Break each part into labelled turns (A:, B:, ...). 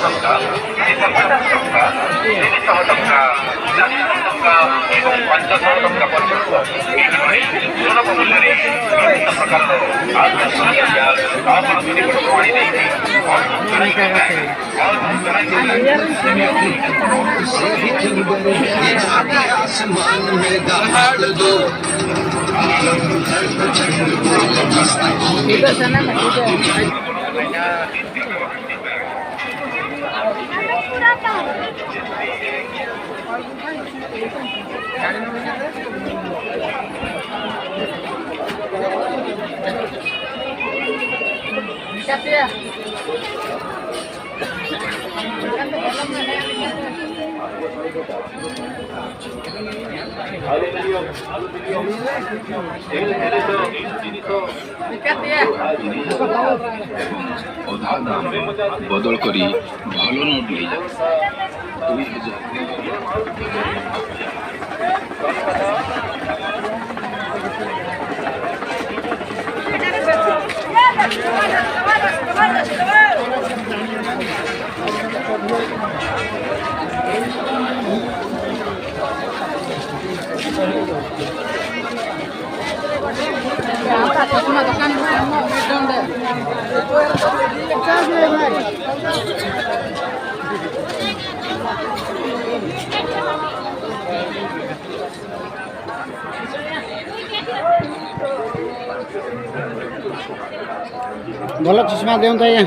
A: ଟଙ୍କା 350 ଟଙ୍କା 300 ଟଙ୍କା 400 ଟଙ୍କା ଏବଂ 500 ଟଙ୍କା ପର୍ଯ୍ୟନ୍ତ ଏହିଭଳି ସୁଲଭ ମୂଲ୍ୟରେ ବିଭିନ୍ନ ପ୍ରକାରର ଆକର୍ଷଣୀୟ ଗ୍ୟାସ୍ ଆପଣଙ୍କ ନିକଟକୁ ଆଣିଦେଇଛି।
B: आसमान में दहाड़ दो
C: ଅଧା ଦାମ ବଦଳ କରି ଭଲ ନୋଟ ନେଇଯାଉ
D: 20 ଭଲ ଚଷମା ଦିଅନ୍ତୁ ଆଜ୍ଞା।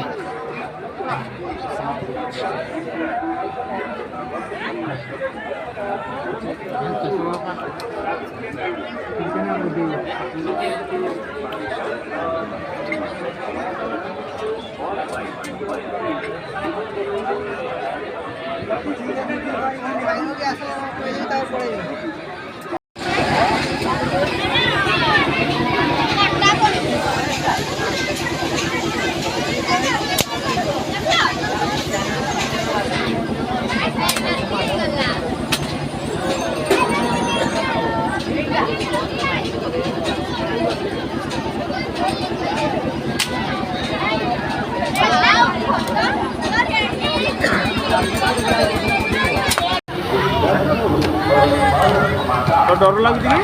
D: तो डर लगुଛି କି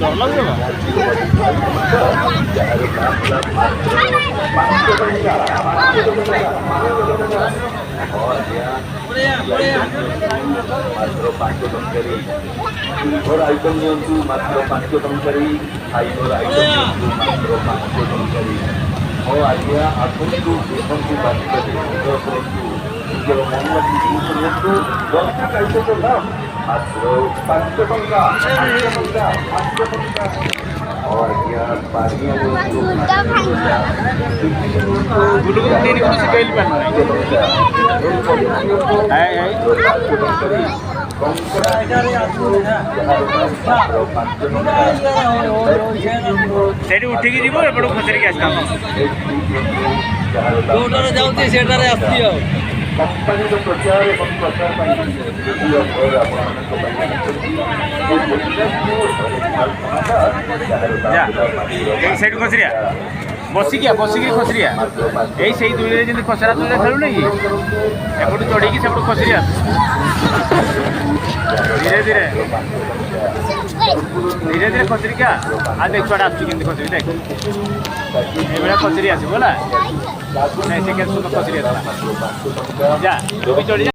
D: डर लगुଛି
A: ମାତ୍ର 5 ଟଙ୍କାରେ ଘର ଆଇଟମ୍ ନିଅନ୍ତୁ ମାତ୍ର 5 ଟଙ୍କାରେ ଖାଇବାର ଆଇଟମ୍ ନିଅନ୍ତୁ ମାତ୍ର 5 ଟଙ୍କାରେ। ହଁ ଆଜ୍ଞା ଆସନ୍ତୁ ଦେଖନ୍ତୁ ବାସ୍ତବରେ ସଂଗ୍ରହ କରନ୍ତୁ ନିଜର ମନ ଲାଗି କରନ୍ତୁ ଦର୍ଶକ ଆଇଟମ୍ର ଦାମ ମାତ୍ର 5 ଟଙ୍କା 5 ଟଙ୍କା 5 ଟଙ୍କା। ହଁ ଆଜ୍ଞା ପାନିଆ ନିଅନ୍ତୁ
D: ସେଇଠି ଉଠିକି ଯିବ ଏପଟକୁ ଖସରିକି ଆସିଥାନ୍ତ
B: ଯୋଉଟାରେ ଯାଉଛି ସେଟାରେ ଆସୁଛି ଆଉ
A: କମ୍ପାନୀର ପ୍ରଚାର ଏବଂ ପ୍ରଚାର ପାଇଁ ଯଦିଓ ଘର ଆପଣମାନଙ୍କ ପାଇଁ
D: ସେଇଠୁ ଖସରିଆ ବସିକି ଖସରିଆ ଏଇ ସେଇ ଦୋଳିରେ ଯେମିତି ଖସରା ଦୋଳିରେ ଖେଳୁନି କି ଏପଟୁ ଚଢ଼ିକି ସେପଟୁ ଖସରିଆ ଧୀରେ ଧୀରେ ଖସରିକା ଆଉ ଦେখ ଛୁଆଟା ଆସୁଛି କେମିତି ଖସରି ଦେଖ ଏଇଭଳିଆ ଖସରି ଆସିବ ହେଲା ନାଇଁ ସେ କେତେ ସୁନ୍ଦର ଖସରି ଆସିଲା ଯା ତୁ ବି ଚଢ଼ି ଯା।